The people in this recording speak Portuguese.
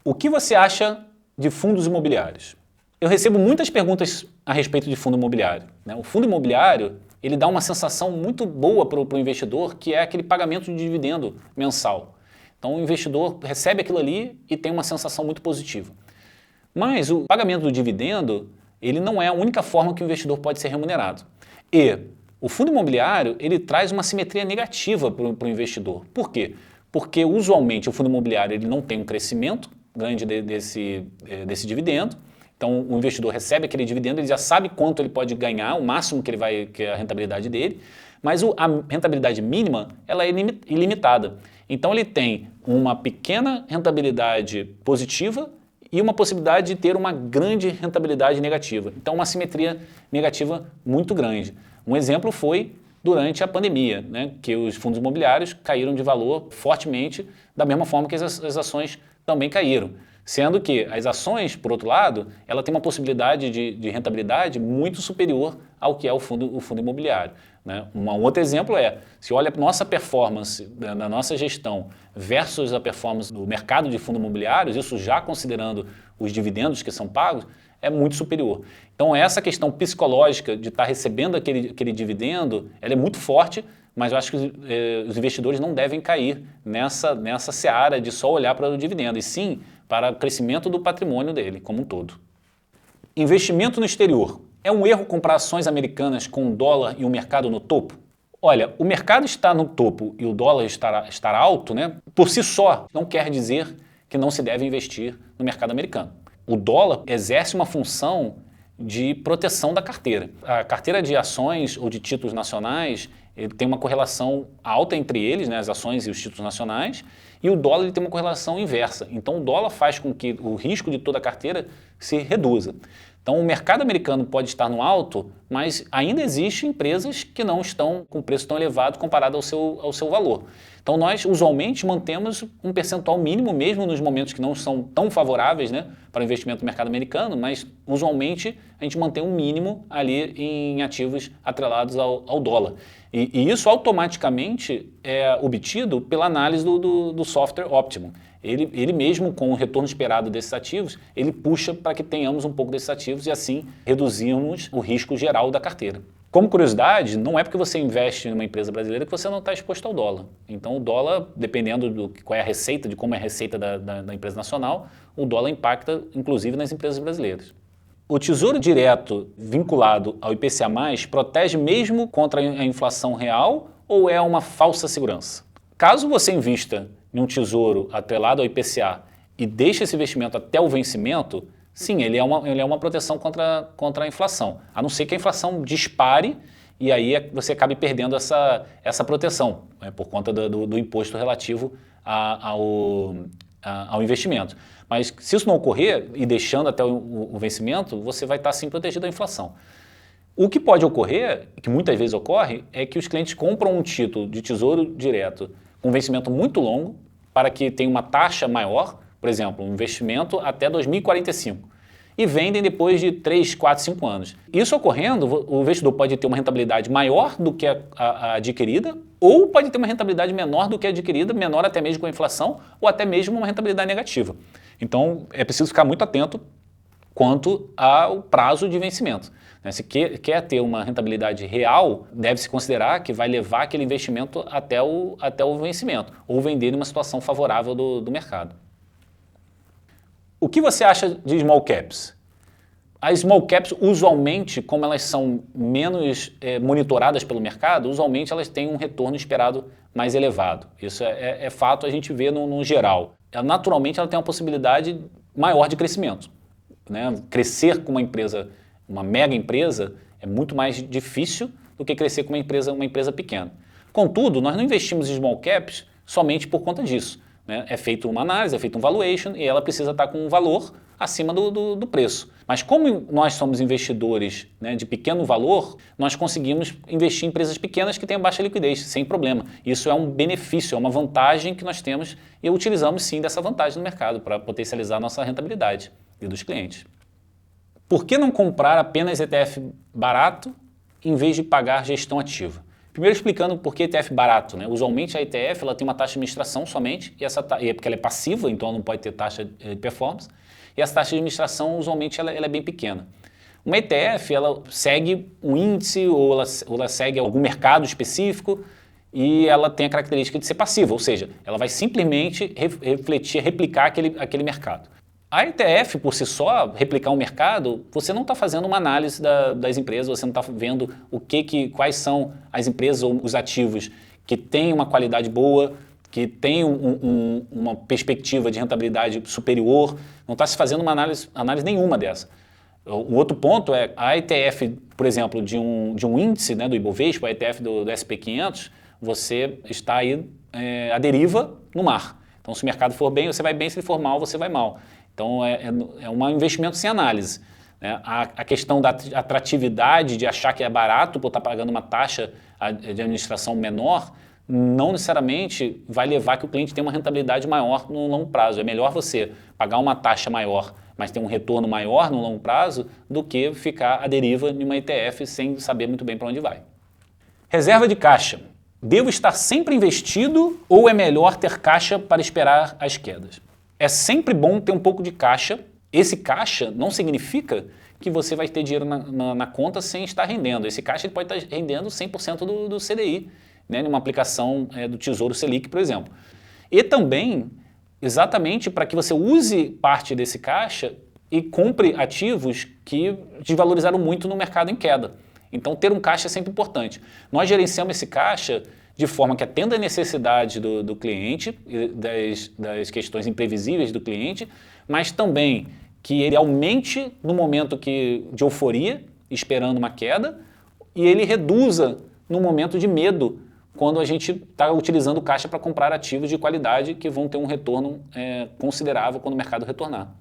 O que você acha de fundos imobiliários? Eu recebo muitas perguntas a respeito de fundo imobiliário, né? O fundo imobiliário, ele dá uma sensação muito boa para o investidor, que é aquele pagamento de dividendo mensal. Então o investidor recebe aquilo ali e tem uma sensação muito positiva. Mas o pagamento do dividendo, ele não é a única forma que o investidor pode ser remunerado. E o fundo imobiliário, ele traz uma simetria negativa para o investidor. Por quê? Porque usualmente o fundo imobiliário ele não tem um crescimento grande desse dividendo. Então o investidor recebe aquele dividendo, ele já sabe quanto ele pode ganhar, o máximo que é a rentabilidade dele, mas a rentabilidade mínima ela é ilimitada. Então ele tem uma pequena rentabilidade positiva e uma possibilidade de ter uma grande rentabilidade negativa. Então uma simetria negativa muito grande. Um exemplo foi durante a pandemia, né, que os fundos imobiliários caíram de valor fortemente, da mesma forma que as ações também caíram. Sendo que as ações, por outro lado, ela tem uma possibilidade de rentabilidade muito superior ao que é o fundo imobiliário, né? Um outro exemplo é, se olha a nossa performance na nossa gestão versus a performance do mercado de fundos imobiliários, isso já considerando os dividendos que são pagos, é muito superior. Então essa questão psicológica de estar recebendo aquele dividendo, ela é muito forte, mas eu acho que os investidores não devem cair nessa seara de só olhar para o dividendo, e sim para o crescimento do patrimônio dele como um todo. Investimento no exterior. É um erro comprar ações americanas com o dólar e o mercado no topo? Olha, o mercado está no topo e o dólar estar alto, né? Por si só, não quer dizer que não se deve investir no mercado americano. O dólar exerce uma função de proteção da carteira. A carteira de ações ou de títulos nacionais ele tem uma correlação alta entre eles, né, as ações e os títulos nacionais, e o dólar ele tem uma correlação inversa. Então o dólar faz com que o risco de toda a carteira se reduza. Então o mercado americano pode estar no alto, mas ainda existem empresas que não estão com preço tão elevado comparado ao seu valor. Então nós usualmente mantemos um percentual mínimo, mesmo nos momentos que não são tão favoráveis, né, para o investimento no mercado americano, mas usualmente a gente mantém um mínimo ali em ativos atrelados ao dólar. E isso automaticamente é obtido pela análise do software Optimum. Ele mesmo, com o retorno esperado desses ativos, ele puxa para que tenhamos um pouco desses ativos e assim reduzirmos o risco geral da carteira. Como curiosidade, não é porque você investe em uma empresa brasileira que você não está exposto ao dólar. Então o dólar, dependendo qual é a receita, de como é a receita da empresa nacional, o dólar impacta inclusive nas empresas brasileiras. O Tesouro Direto vinculado ao IPCA+, protege mesmo contra a inflação real ou é uma falsa segurança? Caso você invista em um tesouro atrelado ao IPCA e deixe esse investimento até o vencimento, sim, ele é uma proteção contra a inflação, a não ser que a inflação dispare e aí você acabe perdendo essa proteção, né, por conta do imposto relativo ao investimento. Mas se isso não ocorrer e deixando até o vencimento, você vai estar sim protegido da inflação. O que pode ocorrer, que muitas vezes ocorre, é que os clientes compram um título de tesouro direto com vencimento muito longo para que tenha uma taxa maior, por exemplo, um investimento até 2045, e vendem depois de 3, 4, 5 anos. Isso ocorrendo, o investidor pode ter uma rentabilidade maior do que a adquirida, ou pode ter uma rentabilidade menor do que a adquirida, menor até mesmo com a inflação, ou até mesmo uma rentabilidade negativa. Então é preciso ficar muito atento quanto ao prazo de vencimento. Se quer ter uma rentabilidade real, deve-se considerar que vai levar aquele investimento até o vencimento, ou vender em uma situação favorável do mercado. O que você acha de small caps? As small caps, usualmente, como elas são menos monitoradas pelo mercado, usualmente elas têm um retorno esperado mais elevado. Isso é fato, a gente vê no geral. Naturalmente, ela tem uma possibilidade maior de crescimento, né? Crescer com uma mega empresa, é muito mais difícil do que crescer com uma empresa pequena. Contudo, nós não investimos em small caps somente por conta disso, né? É feita uma análise, é feito um valuation e ela precisa estar com um valor acima do preço. Mas como nós somos investidores, né, de pequeno valor, nós conseguimos investir em empresas pequenas que tenham baixa liquidez, sem problema. Isso é um benefício, é uma vantagem que nós temos e utilizamos sim dessa vantagem no mercado para potencializar a nossa rentabilidade e dos clientes. Por que não comprar apenas ETF barato em vez de pagar gestão ativa? Primeiro explicando por que ETF barato, né? Usualmente a ETF ela tem uma taxa de administração somente, e é porque ela é passiva, então ela não pode ter taxa de performance, e essa taxa de administração usualmente ela é bem pequena. Uma ETF ela segue um índice ou ela segue algum mercado específico e ela tem a característica de ser passiva, ou seja, ela vai simplesmente replicar aquele mercado. A ETF, por si só, replicar um mercado, você não está fazendo uma análise das empresas, você não está vendo quais são as empresas ou os ativos que têm uma qualidade boa, que têm uma perspectiva de rentabilidade superior, não está se fazendo uma análise nenhuma dessa. O outro ponto é a ETF, por exemplo, de um índice, né, do Ibovespa, a ETF do SP500, você está aí à deriva no mar. Então, se o mercado for bem, você vai bem, se ele for mal, você vai mal. Então, é um investimento sem análise, né? A questão da atratividade, de achar que é barato por estar pagando uma taxa de administração menor, não necessariamente vai levar que o cliente tenha uma rentabilidade maior no longo prazo. É melhor você pagar uma taxa maior, mas ter um retorno maior no longo prazo, do que ficar à deriva em uma ETF sem saber muito bem para onde vai. Reserva de caixa. Devo estar sempre investido ou é melhor ter caixa para esperar as quedas? É sempre bom ter um pouco de caixa. Esse caixa não significa que você vai ter dinheiro na conta sem estar rendendo. Esse caixa ele pode estar rendendo 100% do CDI, né, numa aplicação do Tesouro Selic, por exemplo. E também, exatamente para que você use parte desse caixa e compre ativos que desvalorizaram muito no mercado em queda. Então, ter um caixa é sempre importante. Nós gerenciamos esse caixa de forma que atenda a necessidade do cliente, das questões imprevisíveis do cliente, mas também que ele aumente no momento de euforia, esperando uma queda, e ele reduza no momento de medo, quando a gente está utilizando o caixa para comprar ativos de qualidade que vão ter um retorno considerável quando o mercado retornar.